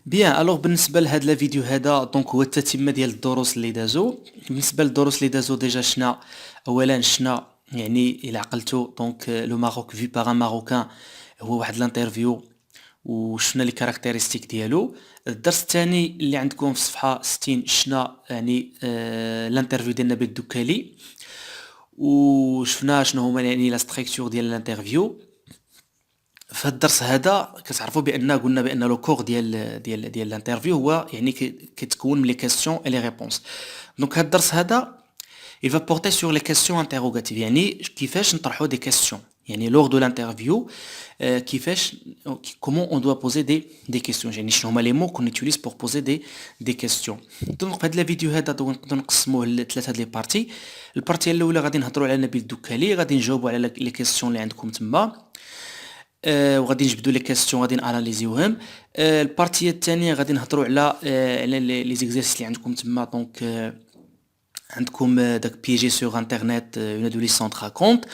بيان الوغ بالنسبه لهاد لا فيديو هذا دونك هو التتمه ديال الدروس اللي دازو. بالنسبه للدروس اللي دازو ديجا شنا اولا شنا يعني الى عقلتو دونك لو ماروك في باغ ان ماروكان هو واحد الانترفيو وشفنا لي كاركتيرستيك ديالو. الدرس الثاني اللي عندكم في صفحه 60 شنا يعني الانترفيو ديال نبيل الدكالي وشفنا شنو هما يعني لا ستركتور ديال الانترفيو. في هاد الدرس هذا كتعرفوا بان قلنا بان لو كور ديال الانترفيو هو يعني كيتكون من لي كيسيون اي لي ريبونس. دونك هاد الدرس هذا il va porter sur les questions interrogatives يعني كيفاش نطرحوا des questions يعني lors de l'interview كيفاش comment on doit poser des questions يعني شنو هما les mots qu'on utilise pour poser des questions. دونك في هاد الفيديو هذا نقدروا نقسموه لثلاثه لي بارتي. البارتي الاولى غادي نهضروا على نبيل الدكالي غادي نجاوبوا على لي كيسيون اللي عندكم تما وغادي نجبدوا لي كيسيون غادي ناناليزيوهم. البارتيه الثانيه غادي نهضروا على لي زيكزيرسيس اللي عندكم تما دونك عندكم داك بيجي سور انترنت اون ادوليسونت راكونت.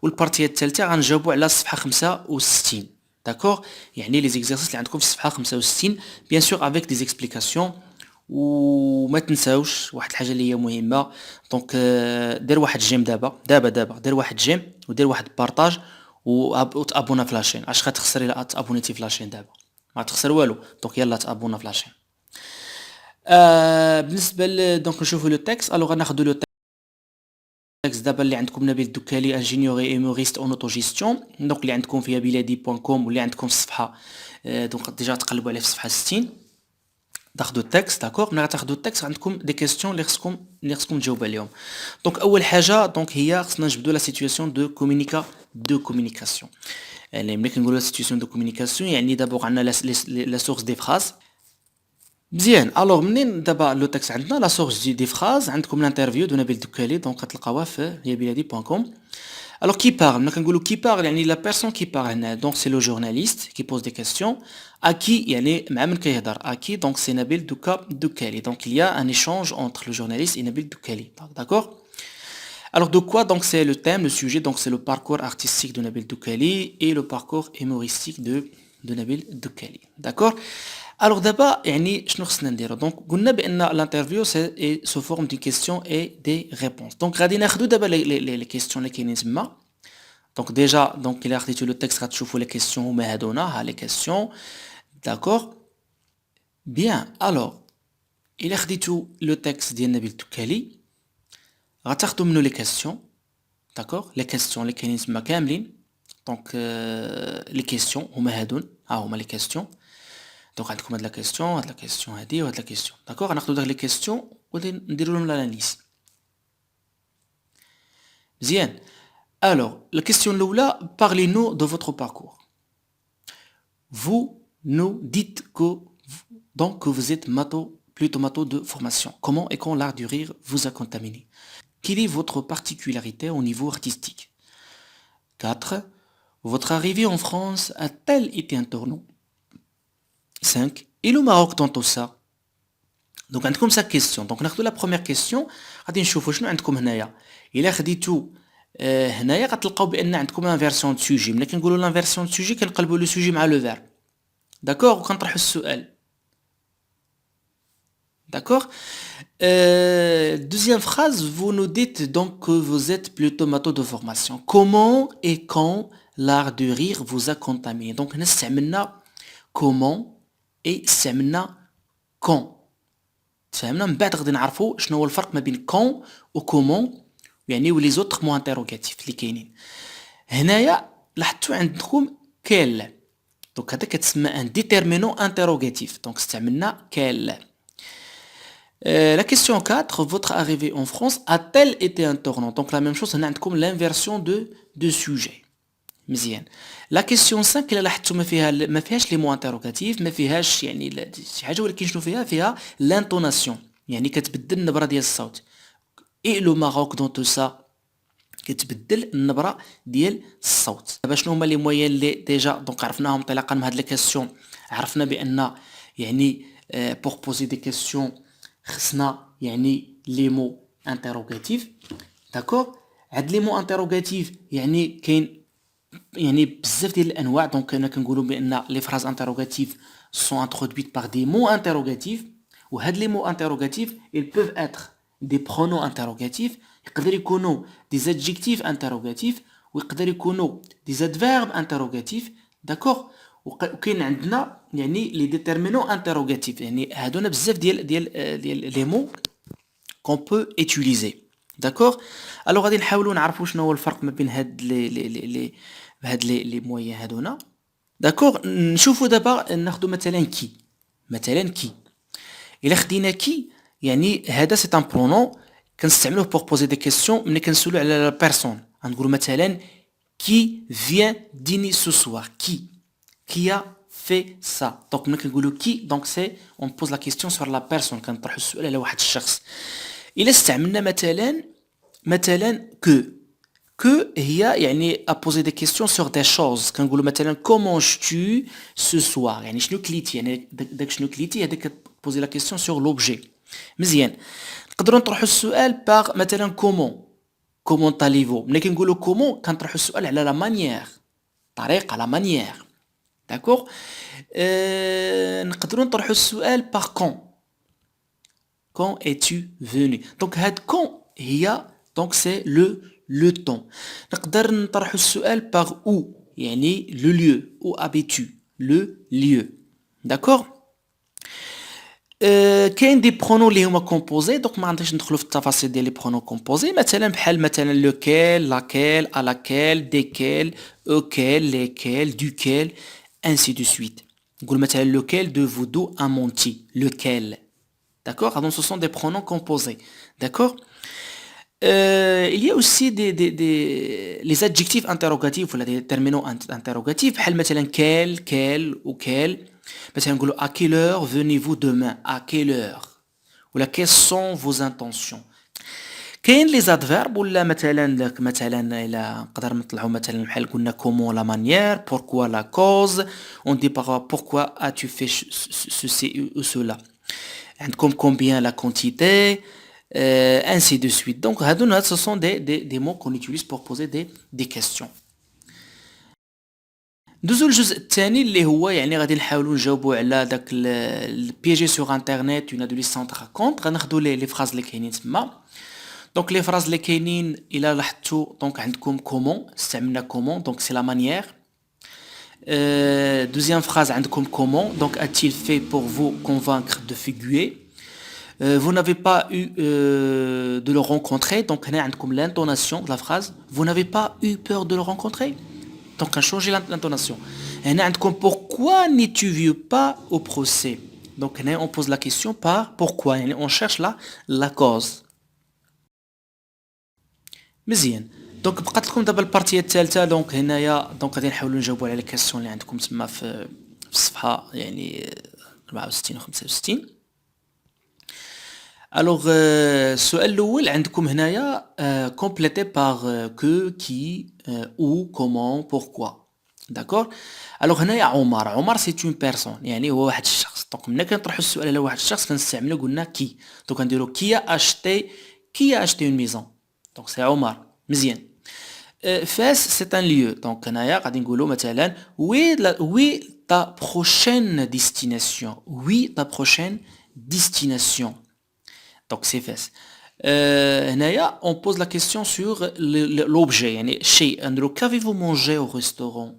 والبارتيه الثالثه غنجاوبوا على الصفحه 65 داكوغ يعني لي زيكزيرسيس اللي عندكم في الصفحه 65 بيان سور افيك دي زيكسبليكاسيون. وما تنساوش واحد الحاجه اللي هي مهمه دونك دير واحد جيم دابا دير واحد جيم ودير واحد بارطاج وتابونا في لاشين. اش غتخسر الا تابونيتي في لاشين دابا؟ ما تخسر والو. دونك يلا تابونا في لاشين. بالنسبه دونك نشوفوا لو تكست الوغ غناخذوا لو تكست دابا اللي عندكم نبيل الدكالي انجينيوري ايموريست اون اوتو جيستيون دونك اللي عندكم فيها بلادي.com واللي عندكم في الصفحه دونك ديجا تقلبوا عليه في الصفحه 60 تاخذوا التكست داكوغ. ملي غتاخذوا التكست عندكم دي كيسيون اللي خصكم تجاوبوا عليهم. دونك اول حاجه دونك هي خصنا نجبدوا لا سيتوياسيون دو كومونيكاسيون يعني ملي كنقولوا لا سيتوياسيون دو كومونيكاسيون يعني دابا عندنا لا سورس دي فراز مزيان. الوغ منين دابا لو تكست عندنا لا سورس دي فراز عندكم الانترفيو دو نبيل الدكالي دونك غتلقاوها في يابيلادي.com. Alors qui parle, ملي كنقولوا qui parle يعني la personne qui parle هنا donc c'est le journaliste qui pose des questions à qui يعني مع من كيهضر à qui donc c'est Nabil Doukali donc il y a un échange entre le journaliste et Nabil Doukali d'accord. Alors de quoi donc c'est le thème, le sujet donc c'est le parcours artistique de Nabil Doukali et le parcours humoristique de Nabil Doukali d'accord. Alors d'abord يعني شنو خصنا نديرو دونك قلنا بان الانترفيو سي سو فورم دي كيسيون اي دي ريبونس. دونك غادي ناخذوا دابا لي كيسيون اللي كاينين تما دونك ديجا دونك الا خديتو لو تكست غتشوفوا لي كيسيون هما هادونا ها لي كيسيون داكوغ بيان. الوغ الا خديتو لو تكست ديال نبيل الدكالي غتاخدوا منو لي كيسيون داكوغ. لي كيسيون اللي كاينين تما كاملين دونك لي كيسيون هما هادون ها هما لي كيسيون دونك عندكم هاد لا كيسيون هادي وهاد لا كيسيون داكوغ. غناخدو داك لي كيسيون ونديرو لهم لاناليز مزيان. Alors, la question là, parlez-nous de votre parcours. Vous nous dites que vous êtes plutôt mato de formation. Comment et quand l'art du rire vous a contaminé? Quelle est votre particularité au niveau artistique? 4. Votre arrivée en France a-t-elle été un tournant? 5. Et le Maroc dans tout ça? Donc, عندكم 5 questions. Donc, ناخذ la première question. غادي نشوفوا شنو عندكم هنايا. إلا خديتو هنايا غتلقاو بان عندكم ان فيرسيون دو سوجي. ملي كنقولوا لا فيرسيون دو سوجي كنقلبوا لو سوجي مع لو فيرب داكوغ وكنطرحوا السؤال داكوغ. Deuxième phrase, vous nous dites donc que vous êtes plutôt mato de formation. Comment et quand l'art de rire vous a contaminé? Donc هنا استعملنا comment et استعملنا quand. تفهمنا من بعد غادي نعرفوا شنو هو الفرق ما بين quand و comment يعني ولي زوطخ مو انتروغاتيف اللي كاينين هنايا. لاحظتوا عندكم كال دونك هذا كتسمى ان ديتيرمينون انتروغاتيف دونك استعملنا كال. La question 4, votre arrivée en France a-t-elle été un tournant? Donc la même chose هنا عندكم l'inversion de sujet مزيان. لا كيسيون 5 الا لاحظتوا ما فيهاش لي مو انتروغاتيف ما فيهاش يعني شي حاجه ولكن شنو فيها لانطوناسيون يعني كتبدل النبره ديال الصوت. اي لو ماروك دون تو سا كتبدل النبره ديال الصوت. دابا شنو هما لي مويان اللي ديجا دونك عرفناهم انطلاقا من هاد لي كيسيون. عرفنا بان يعني بور بوزي دي كيسيون خصنا يعني لي مو انتروغاتيف داكوغ. هاد لي مو انتروغاتيف يعني كاين يعني بزاف ديال الانواع. دونك انا كنقولوا بان لي فراز انتروغاتيف sont introduites par des mots interrogatifs. Ou les mots interrogatifs, ils peuvent être des pronoms interrogatifs, يقدر يكونوا des adjectifs interrogatifs, ويقدر يكونوا des adverbes interrogatifs, d'accord. وكاين عندنا يعني les déterminants interrogatifs, يعني هادونا بزاف ديال les mots qu'on peut utiliser, d'accord. alors غادي نحاولوا نعرفوا شنو هو الفرق ما بين هاد les moyens هادونا, d'accord. نشوفوا دابا ناخذوا مثلا كي الا خدينا كي يعني هذا سي ان برونون كنستعملوه بور بوزي دي كيسيون ملي كنسولو على لا بيرسون. غنقولوا مثلا كي فيان ديني سو سوار, qui a fait ça. دونك ملي كنقولوا كي دونك سي اون بوز لا كيسيون سور لا بيرسون, كنطرحوا السؤال على واحد الشخص. الا استعملنا مثلا que هي يعني à poser des questions sur des choses. كنقولوا مثلا comment tu ce soir, يعني شنو كليتي, يعني داك شنو كليتي هذاك poser la question sur l'objet. مزيان. نقدروا نطرحوا السؤال باغ مثلا comment allez-vous. ملي كنقولوا comment كنطرحوا السؤال على لا مانيير, طريقه لا مانيير, داكوغ. نقدروا نطرحوا السؤال باغ quand es-tu venu. donc هاد quand هي donc c'est le temps. نقدر نطرحوا السؤال par où, يعني le lieu, où habites-tu, le lieu, d'accord. كاين دي برونو اللي هما كومبوزي, دونك ما غاديش ندخلوا في التفاصيل ديال لي برونو كومبوزي. مثلا بحال مثلا لوكيل, لاكيل, à laquelle, desquels, auquel, lesquels, duquel, ainsi de suite. نقول مثلا lequel de vous deux a menti, lequel, d'accord. donc ce sont des pronoms composés, d'accord. il y a aussi les adjectifs interrogatifs ou les terminaux interrogatifs بحال مثلا quel ou quel. مثلا نقولوا à quelle heure venez-vous demain, à quelle heure, ولا quelles sont vos intentions. كاين لي زادفيرب ولا مثلا الى نقدر نطلعوا مثلا بحال قلنا comment la manière, pourquoi la cause, on dit pourquoi as-tu fait ceci ou cela. عندكم combien la quantité, ainsi de suite. donc هادونا ce sont des mots qu'on utilise pour poser des questions. ندوزو الجزء الثاني اللي هو يعني غادي نحاولوا نجاوبوا على داك البيجي سور انترنت اون ادولي سونتر كونت. غناخذوا لي فراز اللي كاينين تما. دونك لي فراز اللي كاينين الى لاحظتوا دونك عندكم كومون, استعملنا كومون دونك سي لا مانيير. دوزيام فراز عندكم كومون دونك a-t-il fait pour vous convaincre de figurer. vous n'avez pas eu de le rencontrer, donc هنا عندكم l'intonation de la phrase. vous n'avez pas eu peur de le rencontrer, donc on change l'intonation. هنا عندكم pourquoi n'es-tu venu pas au procès, donc هنا on pose la question par pourquoi, يعني on cherche la cause. مزيان. دونك بقات لكم دابا البارتيه الثالثه. دونك هنايا دونك غادي نحاولوا نجاوبوا على لي كيسيون اللي عندكم تما في الصفحه يعني 64 و 65. الوغ السؤال الاول عندكم هنايا كومبليتي باغ كو كي او كومون بوركوا, داكور. الوغ هنايا عمر سي اون بيرسون, يعني هو واحد الشخص. دونك ملي كنطرحوا السؤال على واحد الشخص كنستعملوا قلنا كي. دونك غنديروا كي اشتي اون ميزون, دونك سي عمر. مزيان. فاس سي ان ليو, دونك هنايا غادي نقولوا مثلا وي ta prochaine destination, oui ta prochaine destination, donc c'est Fès. هنايا on pose la question sur l'objet, يعني شيء. نقولوا qu'avez-vous mangé au restaurant,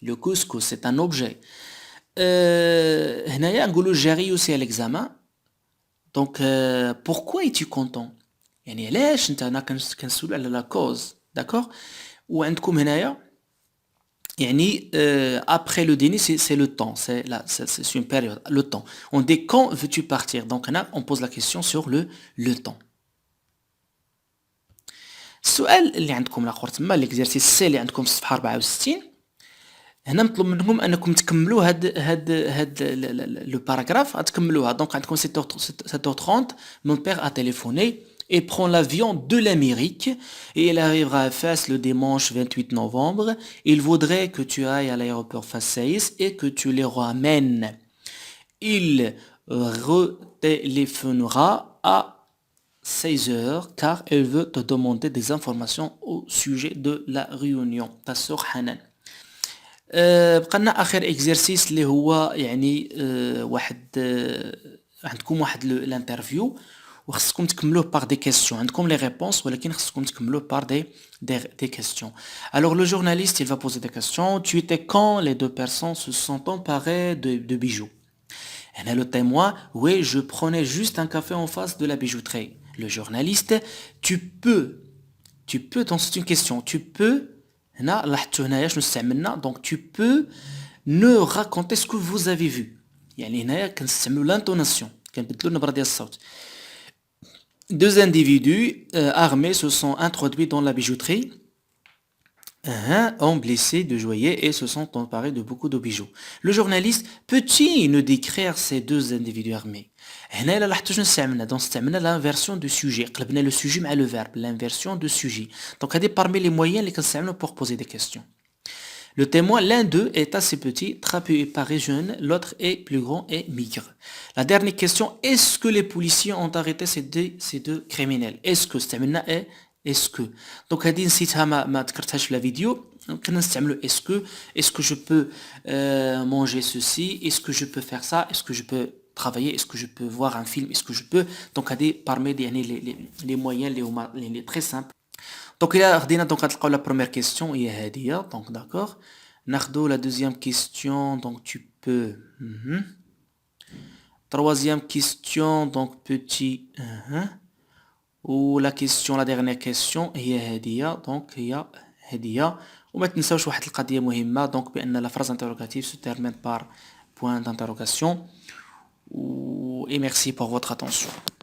le couscous c'est un objet. هنايا نقولوا j'ai réussi à l'examen, donc pourquoi es-tu content, يعني علاش انت هنا كنسولوا على لا كوز, داكور. وعندكم هنايا يعني après le dîner c'est le temps, c'est une période, le temps. on dit quand veux-tu partir, donc هنا on pose la question sur le temps. السؤال اللي عندكم الاخر تما ليكزيرسيس سي اللي عندكم في الصفحه 64. هنا مطلوب منكم انكم تكملوا هاد لو باراغراف, غتكملوها. دونك عندكم 7h30 mon père a téléphoné et prend l'avion de l'Amérique et il arrivera à Fès le dimanche 28 novembre. Il voudrait que tu ailles à l'aéroport Fès et que tu les ramènes. Il retéléphonera à 16h car elle veut te demander des informations au sujet de la réunion. Ta sœur Hanan. بقى لنا اخر اكزرسيس اللي هو يعني واحد عندكم واحد الانترفيو وخصكم تكملوه بار دي كيسيون عندكم لي ريبونس ولكن خصكم تكملوه بار des questions. Alors le journaliste il va poser des questions. Tu étais quand les deux personnes se sont emparées de bijoux? هنا le témoin, oui, je prenais juste un café en face de la bijouterie. Le journaliste, tu peux, donc c'est une question, tu peux, هنا لاحظتوا هنايا شنو استعملنا donc tu peux ne raconter ce que vous avez vu. يعني هنايا كنستعملوا l'intonation كنبدلوا النبرة ديال الصوت. Deux individus armés se sont introduits dans la bijouterie, ont blessé de joailliers et se sont emparés de beaucoup de bijoux. Le journaliste peut-il nous décrire ces deux individus armés? هنا إلا لاحظتوا شنو استعملنا donc استعملنا l'inversion du sujet قلبنا le sujet مع le verbe l'inversion du sujet donc هذه parmi les moyens اللي كنستعملوا pour poser des questions. Le témoin, l'un d'eux est assez petit, trapu et paraît jeune, l'autre est plus grand et maigre. La dernière question, est-ce que les policiers ont arrêté ces deux criminels? Est-ce que استعملنا ايه est-ce que donc هذه نسيتها ما ذكرتهاش في la vidéo كنا نستعملوا est-ce que je peux manger ceci, est-ce que je peux faire ça, est-ce que je peux travailler, est-ce que je peux voir un film, est-ce que je peux donc هذه parmi يعني les moyens اللي هما les très simples. Donc إلا خدينا donc غتلقاو la première question هي هادية donc d'accord. ناخدو la deuxième question donc tu peux. Troisième question donc petit. Ou la question la dernière question هي هادية donc هي هادية. وما تنساوش واحد القضية مهمة donc بأن la phrase interrogative se termine par point d'interrogation. Et merci pour votre attention.